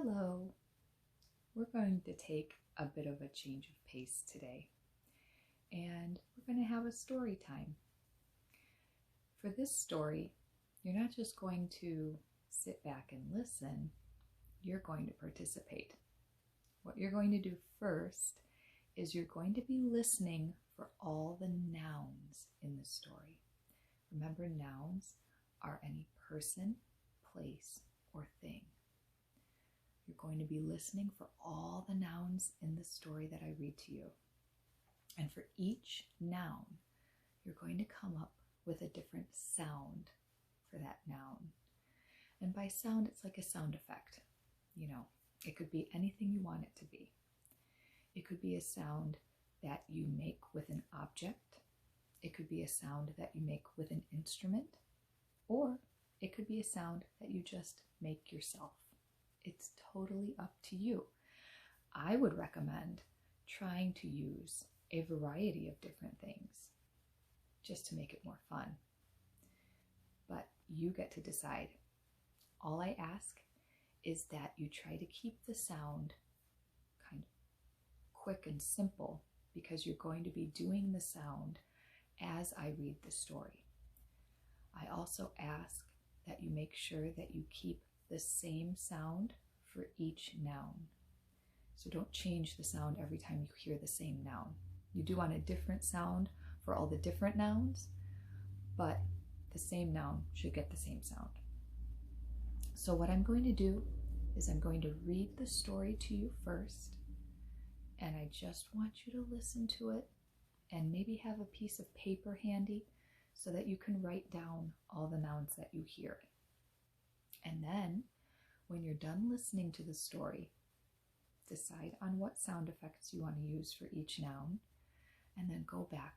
Hello. We're going to take a bit of a change of pace today, and we're going to have a story time. For this story, you're not just going to sit back and listen, you're going to participate. What you're going to do first is you're going to be listening for all the nouns in the story. Remember, nouns are any person, place, or thing. You're going to be listening for all the nouns in the story that I read to you. And for each noun, you're going to come up with a different sound for that noun. And by sound, it's like a sound effect. You know, it could be anything you want it to be. It could be a sound that you make with an object. It could be a sound that you make with an instrument. Or it could be a sound that you just make yourself. It's totally up to you. I would recommend trying to use a variety of different things just to make it more fun. But you get to decide. All I ask is that you try to keep the sound kind of quick and simple, because you're going to be doing the sound as I read the story. I also ask that you make sure that you keep the same sound for each noun. So don't change the sound every time you hear the same noun. You do want a different sound for all the different nouns, but the same noun should get the same sound. So what I'm going to do is I'm going to read the story to you first, and I just want you to listen to it and maybe have a piece of paper handy so that you can write down all the nouns that you hear. And then when you're done listening to the story, decide on what sound effects you want to use for each noun, and then go back,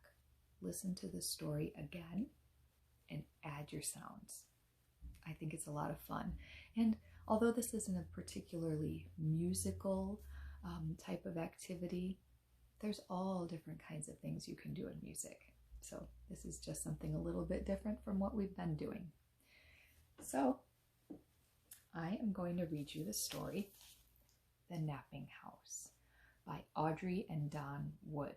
listen to the story again, and add your sounds. I think it's a lot of fun. And although this isn't a particularly musical type of activity, there's all different kinds of things you can do in music. So this is just something a little bit different from what we've been doing. So I am going to read you the story, The Napping House, by Audrey and Don Wood.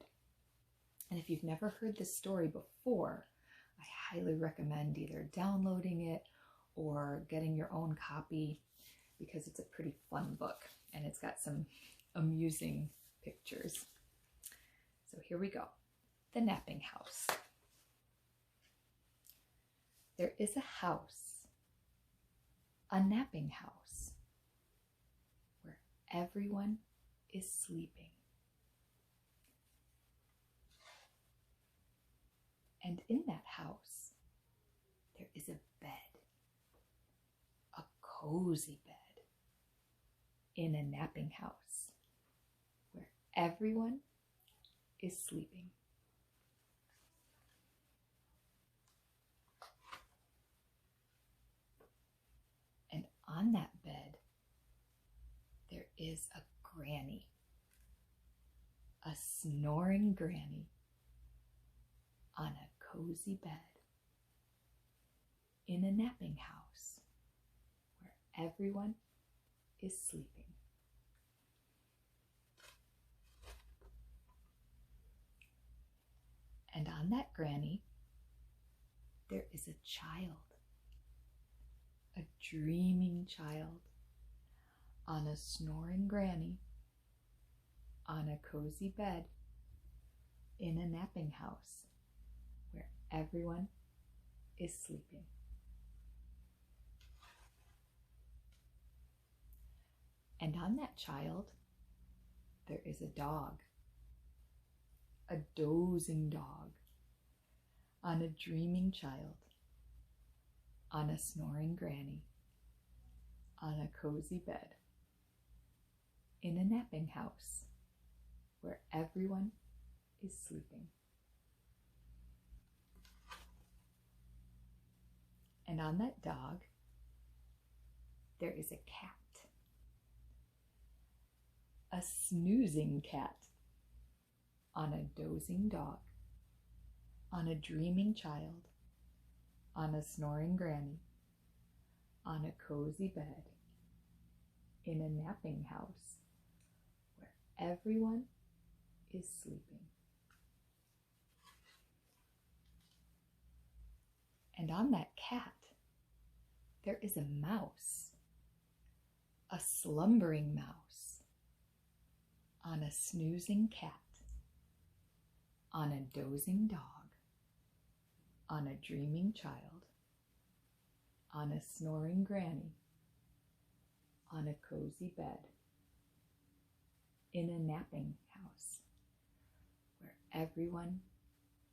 And if you've never heard this story before, I highly recommend either downloading it or getting your own copy, because it's a pretty fun book and it's got some amusing pictures. So here we go. The Napping House. There is a house, a napping house, where everyone is sleeping. And in that house, there is a bed, a cozy bed, in a napping house, where everyone is sleeping. And on that bed, there is a granny, a snoring granny, on a cozy bed, in a napping house, where everyone is sleeping. And on that granny, there is a child, a dreaming child, on a snoring granny, on a cozy bed, in a napping house, where everyone is sleeping. And on that child, there is a dog, a dozing dog, on a dreaming child, on a snoring granny, on a cozy bed, in a napping house, where everyone is sleeping. And on that dog, there is a cat, a snoozing cat, on a dozing dog, on a dreaming child, on a snoring granny, on a cozy bed, in a napping house where everyone is sleeping. And on that cat, there is a mouse, a slumbering mouse, on a snoozing cat, on a dozing dog, on a dreaming child, on a snoring granny, on a cozy bed, in a napping house where everyone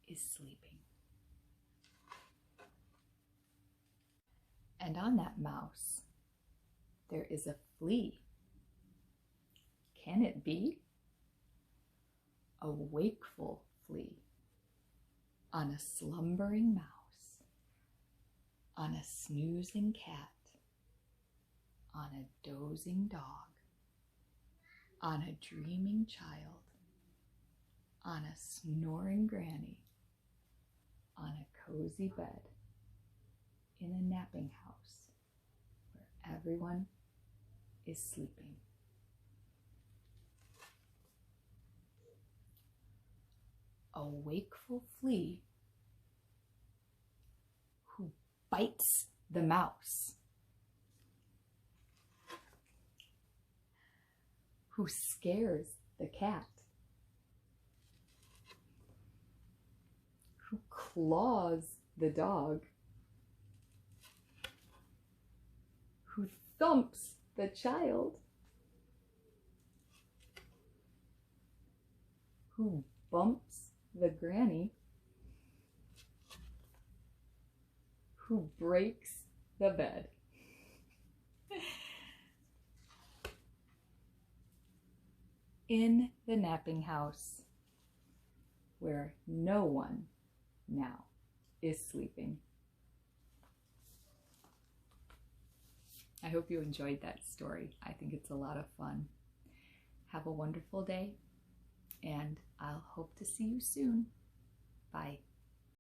is sleeping. And on that mouse, there is a flea. Can it be? A wakeful flea on a slumbering mouse, on a snoozing cat, on a dozing dog, on a dreaming child, on a snoring granny, on a cozy bed, in a napping house where everyone is sleeping. A wakeful flea who bites the mouse, who scares the cat, who claws the dog, who thumps the child, who bumps the granny, who breaks the bed. In the napping house where no one now is sleeping. I hope you enjoyed that story. I think it's a lot of fun. Have a wonderful day, and I'll hope to see you soon. Bye.